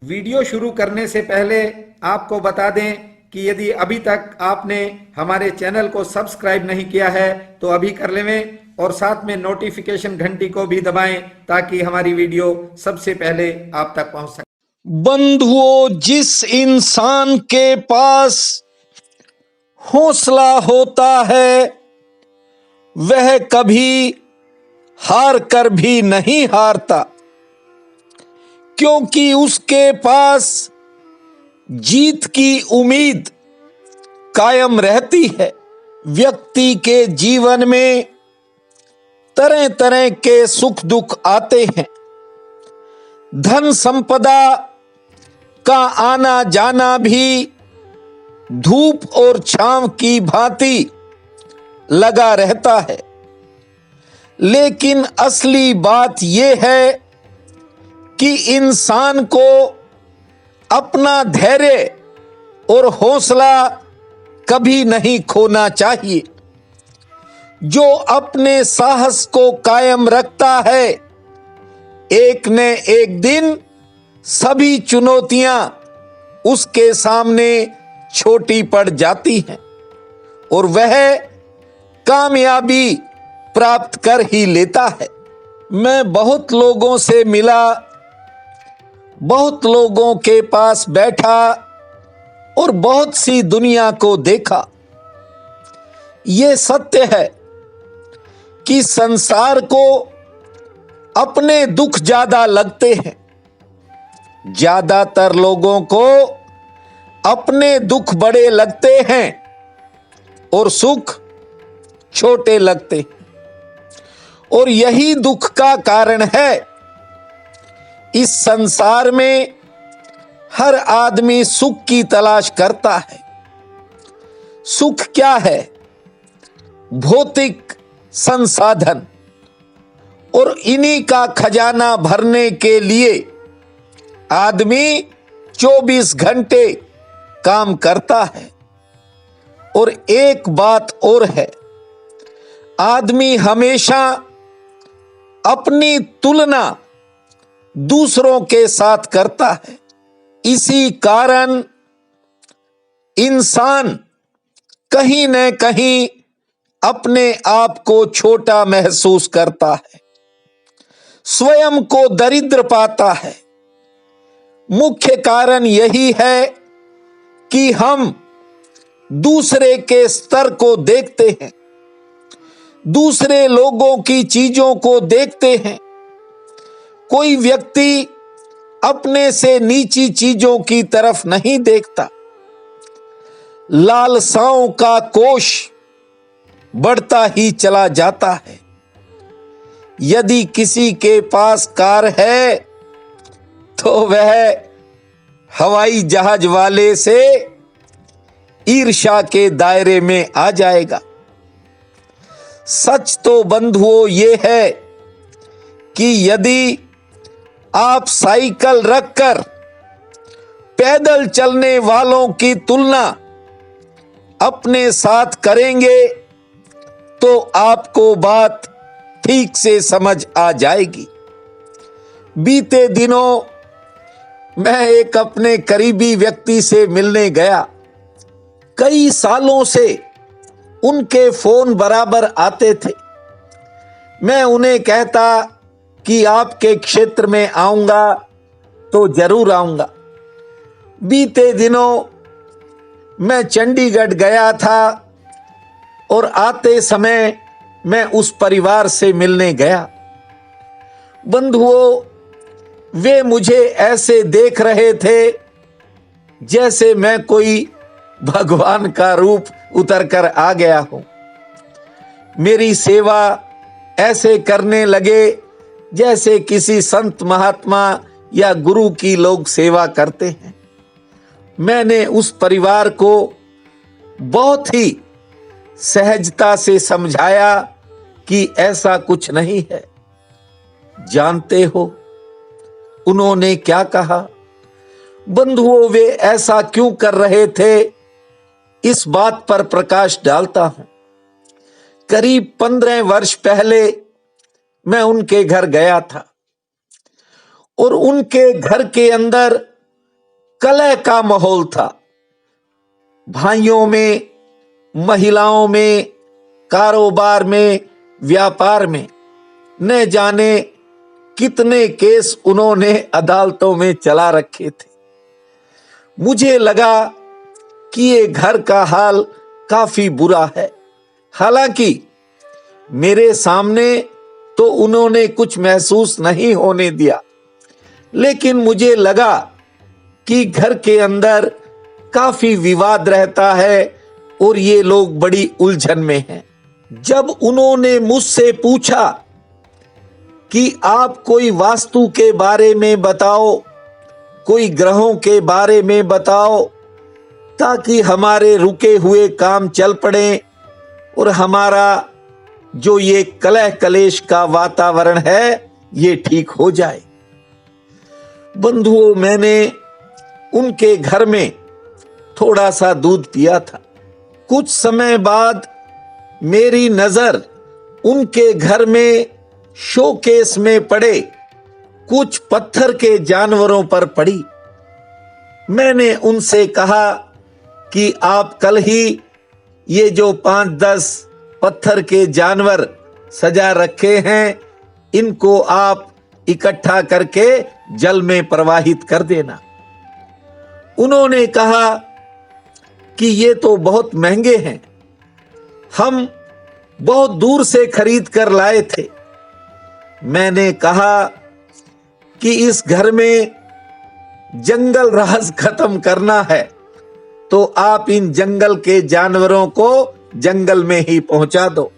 Video शुरू करने से पहले आपको बता दें कि यदि अभी तक आपने हमारे चैनल को सब्सक्राइब नहीं किया है तो अभी कर लें और साथ में नोटिफिकेशन घंटी को भी दबाएं ताकि हमारी वीडियो सबसे पहले आप तक पहुंच सके। बंधुओं, जिस इंसान के पास हौसला होता है वह कभी हार कर भी नहीं हारता, क्योंकि उसके पास जीत की उम्मीद कायम रहती है। व्यक्ति के जीवन में तरह तरह के सुख दुख आते हैं। धन संपदा का आना जाना भी धूप और छांव की भांति लगा रहता है, लेकिन असली बात यह है कि इंसान को अपना धैर्य और हौसला कभी नहीं खोना चाहिए। जो अपने साहस को कायम रखता है, एक न एक दिन सभी चुनौतियां उसके सामने छोटी पड़ जाती हैं और वह कामयाबी प्राप्त कर ही लेता है। मैं बहुत लोगों से मिला, बहुत लोगों के पास बैठा और बहुत सी दुनिया को देखा। ये सत्य है कि संसार को अपने दुख ज्यादा लगते हैं। ज्यादातर लोगों को अपने दुख बड़े लगते हैं और सुख छोटे लगते हैं, और यही दुख का कारण है। इस संसार में हर आदमी सुख की तलाश करता है। सुख क्या है? भौतिक संसाधन, और इन्हीं का खजाना भरने के लिए आदमी 24 घंटे काम करता है। और एक बात और है, आदमी हमेशा अपनी तुलना दूसरों के साथ करता है। इसी कारण इंसान कहीं न कहीं अपने आप को छोटा महसूस करता है, स्वयं को दरिद्र पाता है। मुख्य कारण यही है कि हम दूसरे के स्तर को देखते हैं, दूसरे लोगों की चीजों को देखते हैं। कोई व्यक्ति अपने से नीची चीजों की तरफ नहीं देखता। लालसाओं का कोश बढ़ता ही चला जाता है। यदि किसी के पास कार है तो वह हवाई जहाज वाले से ईर्ष्या के दायरे में आ जाएगा। सच तो बंधुओं ये है कि यदि आप साइकिल रखकर पैदल चलने वालों की तुलना अपने साथ करेंगे तो आपको बात ठीक से समझ आ जाएगी। बीते दिनों मैं एक अपने करीबी व्यक्ति से मिलने गया। कई सालों से उनके फोन बराबर आते थे। मैं उन्हें कहता कि आपके क्षेत्र में आऊंगा तो जरूर आऊंगा। बीते दिनों मैं चंडीगढ़ गया था और आते समय मैं उस परिवार से मिलने गया। बंधुओं, वे मुझे ऐसे देख रहे थे जैसे मैं कोई भगवान का रूप उतर कर आ गया हूं। मेरी सेवा ऐसे करने लगे जैसे किसी संत महात्मा या गुरु की लोग सेवा करते हैं। मैंने उस परिवार को बहुत ही सहजता से समझाया कि ऐसा कुछ नहीं है। जानते हो उन्होंने क्या कहा? बंधुओं, वे ऐसा क्यों कर रहे थे, इस बात पर प्रकाश डालता हूं। करीब 15 वर्ष पहले मैं उनके घर गया था और उनके घर के अंदर कलह का माहौल था। भाइयों में, महिलाओं में, कारोबार में, व्यापार में, न जाने कितने केस उन्होंने अदालतों में चला रखे थे। मुझे लगा कि ये घर का हाल काफी बुरा है। हालांकि मेरे सामने तो उन्होंने कुछ महसूस नहीं होने दिया, लेकिन मुझे लगा कि घर के अंदर काफी विवाद रहता है और ये लोग बड़ी उलझन में हैं। जब उन्होंने मुझसे पूछा कि आप कोई वास्तु के बारे में बताओ, कोई ग्रहों के बारे में बताओ, ताकि हमारे रुके हुए काम चल पड़े और हमारा जो ये कलह कलेश का वातावरण है ये ठीक हो जाए। बंधुओं, मैंने उनके घर में थोड़ा सा दूध पिया था। कुछ समय बाद मेरी नजर उनके घर में शोकेस में पड़े कुछ पत्थर के जानवरों पर पड़ी। मैंने उनसे कहा कि आप कल ही ये जो 5-10 पत्थर के जानवर सजा रखे हैं, इनको आप इकट्ठा करके जल में प्रवाहित कर देना। उन्होंने कहा कि ये तो बहुत महंगे हैं, हम बहुत दूर से खरीद कर लाए थे। मैंने कहा कि इस घर में जंगल राज खत्म करना है तो आप इन जंगल के जानवरों को जंगल में ही पहुंचा दो।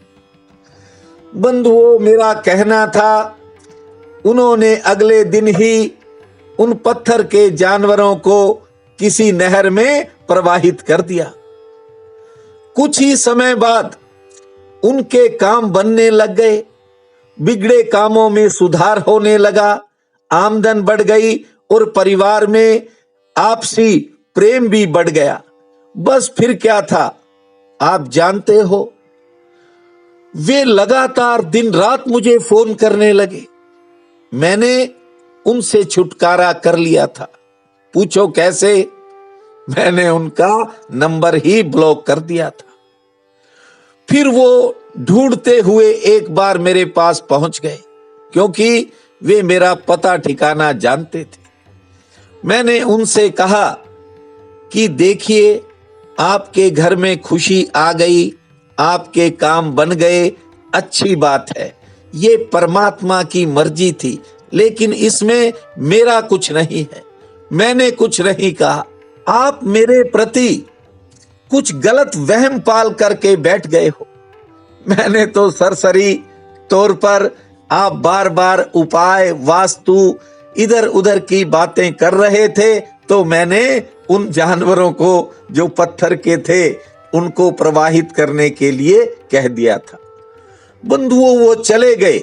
बंधुओं, मेरा कहना था, उन्होंने अगले दिन ही उन पत्थर के जानवरों को किसी नहर में प्रवाहित कर दिया। कुछ ही समय बाद उनके काम बनने लग गए, बिगड़े कामों में सुधार होने लगा, आमदन बढ़ गई और परिवार में आपसी प्रेम भी बढ़ गया। बस फिर क्या था, आप जानते हो, वे लगातार दिन रात मुझे फोन करने लगे। मैंने उनसे छुटकारा कर लिया था। पूछो कैसे? मैंने उनका नंबर ही ब्लॉक कर दिया था। फिर वो ढूंढते हुए एक बार मेरे पास पहुंच गए, क्योंकि वे मेरा पता ठिकाना जानते थे। मैंने उनसे कहा कि देखिए, आपके घर में खुशी आ गई, आपके काम बन गए, अच्छी बात है, ये परमात्मा की मर्जी थी, लेकिन इसमें मेरा कुछ नहीं है। मैंने कुछ नहीं कहा। आप मेरे प्रति कुछ गलत वहम पाल करके बैठ गए हो। मैंने तो सरसरी तौर पर आप बार बार उपाय, वास्तु, इधर उधर की बातें कर रहे थे, तो मैंने उन जानवरों को जो पत्थर के थे उनको प्रवाहित करने के लिए कह दिया था। बंधुओं, वो चले गए,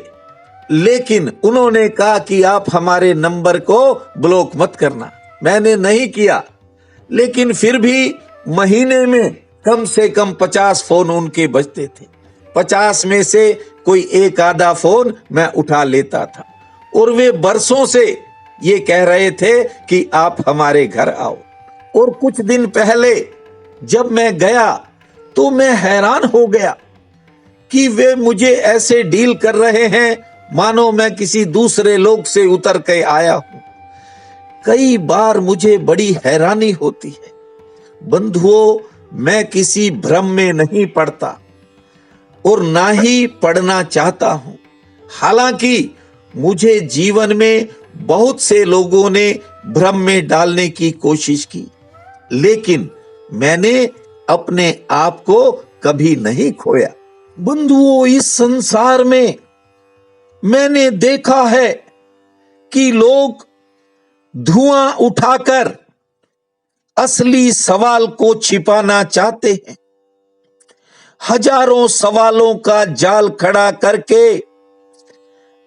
लेकिन उन्होंने कहा कि आप हमारे नंबर को ब्लॉक मत करना। मैंने नहीं किया, लेकिन फिर भी महीने में कम से कम 50 फोन उनके बजते थे। 50 में से कोई एक आधा फोन मैं उठा लेता था, और वे बरसों से ये कह रहे थे कि आप हमारे घर आओ। और कुछ दिन पहले जब मैं गया तो मैं हैरान हो गया कि वे मुझे ऐसे डील कर रहे हैं मानो मैं किसी दूसरे लोक से उतर के आया हूं। कई बार मुझे बड़ी हैरानी होती है। बंधुओं, मैं किसी भ्रम में नहीं पड़ता और ना ही पढ़ना चाहता हूं। हालांकि मुझे जीवन में बहुत से लोगों ने भ्रम में डालने की कोशिश की, लेकिन मैंने अपने आप को कभी नहीं खोया। बंधुओं, इस संसार में मैंने देखा है कि लोग धुआं उठाकर असली सवाल को छिपाना चाहते हैं। हजारों सवालों का जाल खड़ा करके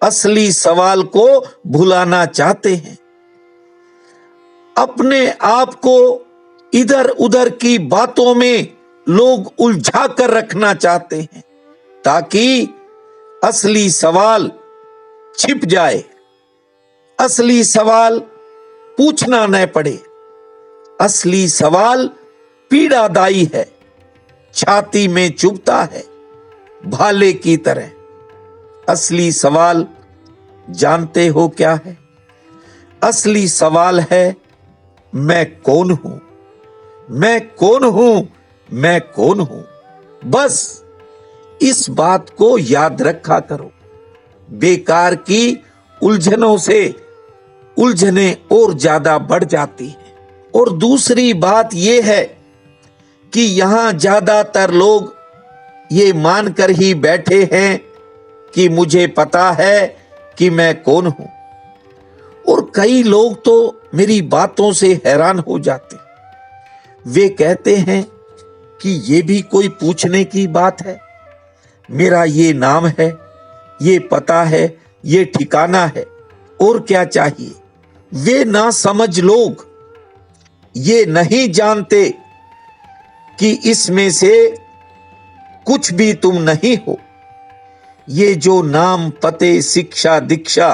असली सवाल को भुलाना चाहते हैं। अपने आप को इधर उधर की बातों में लोग उलझा कर रखना चाहते हैं, ताकि असली सवाल छिप जाए, असली सवाल पूछना न पड़े। असली सवाल पीड़ादायी है, छाती में चुभता है भाले की तरह। असली सवाल जानते हो क्या है? असली सवाल है, मैं कौन हूं? मैं कौन हूं? मैं कौन हूं? बस इस बात को याद रखा करो। बेकार की उलझनों से उलझने और ज्यादा बढ़ जाती हैं। और दूसरी बात यह है कि यहां ज्यादातर लोग ये मानकर ही बैठे हैं कि मुझे पता है कि मैं कौन हूं। और कई लोग तो मेरी बातों से हैरान हो जाते। वे कहते हैं कि ये भी कोई पूछने की बात है? मेरा ये नाम है, ये पता है, ये ठिकाना है, और क्या चाहिए? वे ना समझ लोग ये नहीं जानते कि इसमें से कुछ भी तुम नहीं हो। ये जो नाम, पते, शिक्षा, दीक्षा,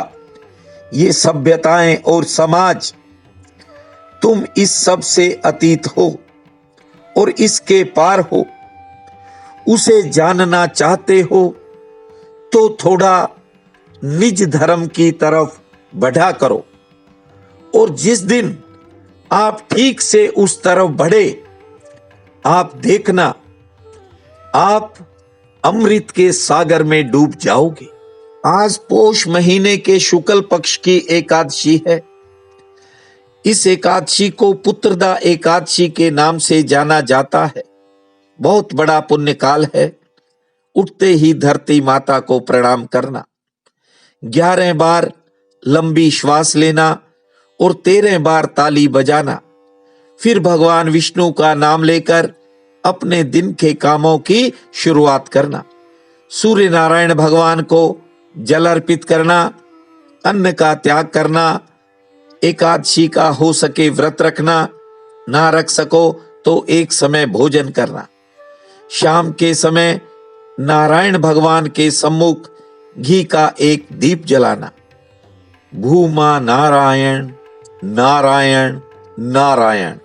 ये सभ्यताएं और समाज, तुम इस सब से अतीत हो और इसके पार हो। उसे जानना चाहते हो तो थोड़ा निज धर्म की तरफ बढ़ा करो। और जिस दिन आप ठीक से उस तरफ बढ़े, आप देखना आप अमृत के सागर में डूब जाओगे। आज पोष महीने के शुक्ल पक्ष की एकादशी है। इस एकादशी को पुत्रदा एकादशी के नाम से जाना जाता है। बहुत बड़ा पुण्य काल है। उठते ही धरती माता को प्रणाम करना, 11 बार लंबी श्वास लेना और 13 बार ताली बजाना, फिर भगवान विष्णु का नाम लेकर अपने दिन के कामों की शुरुआत करना। सूर्य नारायण भगवान को जल अर्पित करना, अन्न का त्याग करना, एकादशी का हो सके व्रत रखना, ना रख सको तो एक समय भोजन करना। शाम के समय नारायण भगवान के सम्मुख घी का एक दीप जलाना। भूमा नारायण नारायण नारायण,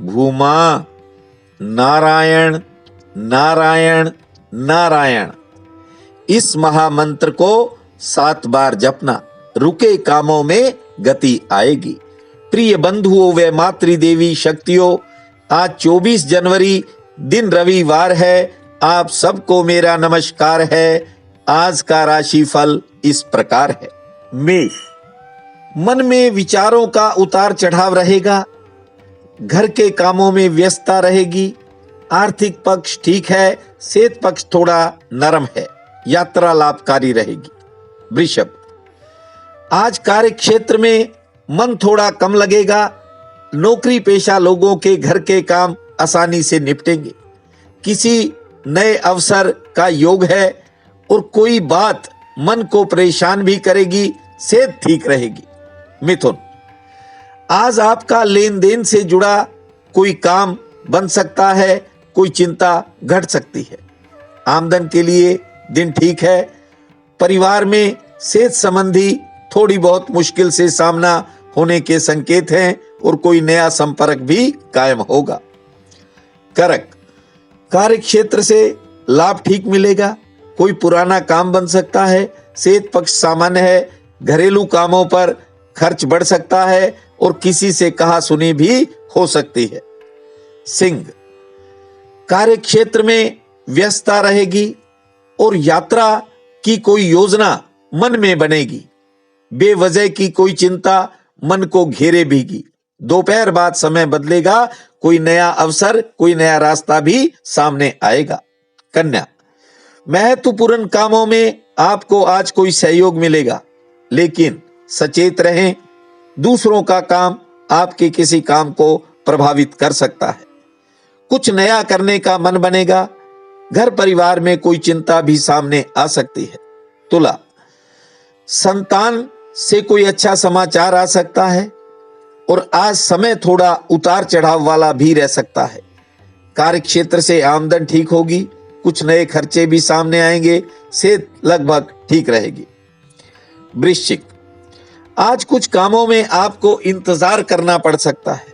भूमा नारायण नारायण नारायण। इस महामंत्र को 7 बार जपना, रुके कामों में गति आएगी। प्रिय बंधुओं व मातृदेवी शक्तियों, आज 24 जनवरी दिन रविवार है। आप सबको मेरा नमस्कार है। आज का राशिफल इस प्रकार है। मेष, मन में विचारों का उतार चढ़ाव रहेगा। घर के कामों में व्यस्तता रहेगी। आर्थिक पक्ष ठीक है, सेहत पक्ष थोड़ा नरम है। यात्रा लाभकारी रहेगी। वृषभ, आज कार्य क्षेत्र में मन थोड़ा कम लगेगा। नौकरी पेशा लोगों के घर के काम आसानी से निपटेंगे। किसी नए अवसर का योग है और कोई बात मन को परेशान भी करेगी। सेहत ठीक रहेगी। मिथुन, आज आपका लेन देन से जुड़ा कोई काम बन सकता है, कोई चिंता घट सकती है। आमदन के लिए दिन ठीक है। परिवार में सेहत संबंधी थोड़ी बहुत मुश्किल से सामना होने के संकेत हैं और कोई नया संपर्क भी कायम होगा। कर्क, कार्य क्षेत्र से लाभ ठीक मिलेगा। कोई पुराना काम बन सकता है। सेहत पक्ष सामान्य है। घरेलू कामों पर खर्च बढ़ सकता है और किसी से कहा सुनी भी हो सकती है। सिंह, कार्य क्षेत्र में व्यस्तता रहेगी और यात्रा की कोई योजना मन में बनेगी। बेवजह की कोई चिंता मन को घेरे भीगी। दोपहर बाद समय बदलेगा। कोई नया अवसर, कोई नया रास्ता भी सामने आएगा। कन्या, महत्वपूर्ण कामों में आपको आज कोई सहयोग मिलेगा, लेकिन सचेत रहें। दूसरों का काम आपके किसी काम को प्रभावित कर सकता है। कुछ नया करने का मन बनेगा। घर परिवार में कोई चिंता भी सामने आ सकती है। तुला, संतान से कोई अच्छा समाचार आ सकता है और आज समय थोड़ा उतार चढ़ाव वाला भी रह सकता है। कार्य क्षेत्र से आमदन ठीक होगी। कुछ नए खर्चे भी सामने आएंगे। सेहत लगभग ठीक रहेगी। वृश्चिक, आज कुछ कामों में आपको इंतजार करना पड़ सकता है।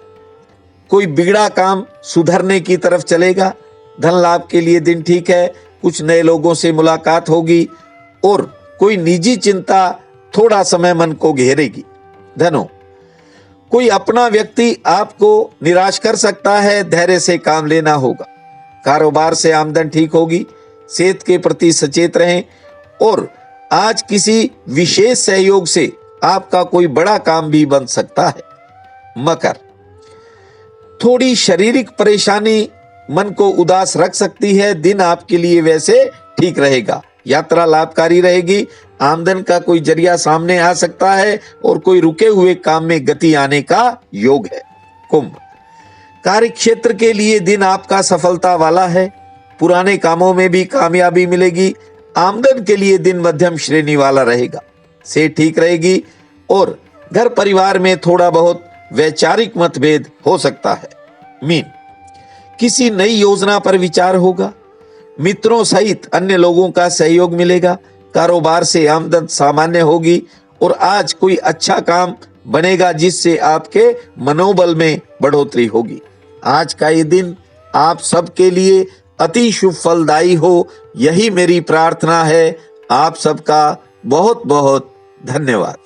कोई बिगड़ा काम सुधरने की तरफ चलेगा। धन लाभ के लिए दिन ठीक है। कुछ नए लोगों से मुलाकात होगी और कोई निजी चिंता थोड़ा समय मन को घेरेगी। धनो, कोई अपना व्यक्ति आपको निराश कर सकता है, धैर्य से काम लेना होगा। कारोबार से आमदन ठीक होगी। सेहत के प्रति सचेत रहें और आज किसी विशेष सहयोग से आपका कोई बड़ा काम भी बन सकता है। मकर, थोड़ी शारीरिक परेशानी मन को उदास रख सकती है। दिन आपके लिए वैसे ठीक रहेगा। यात्रा लाभकारी रहेगी। आमदन का कोई जरिया सामने आ सकता है और कोई रुके हुए काम में गति आने का योग है। कुंभ, कार्य क्षेत्र के लिए दिन आपका सफलता वाला है। पुराने कामों में भी कामयाबी मिलेगी। आमदन के लिए दिन मध्यम श्रेणी वाला रहेगा। सेहत ठीक रहेगी और घर परिवार में थोड़ा बहुत वैचारिक मतभेद हो सकता है। मीन, किसी नई योजना पर विचार होगा। मित्रों सहित अन्य लोगों का सहयोग मिलेगा। कारोबार से आमदन सामान्य होगी और आज कोई अच्छा काम बनेगा जिससे आपके मनोबल में बढ़ोतरी होगी। आज का ये दिन आप सबके लिए अति शुभ फलदायी हो, यही मेरी प्रार्थना है। आप सबका बहुत बहुत धन्यवाद।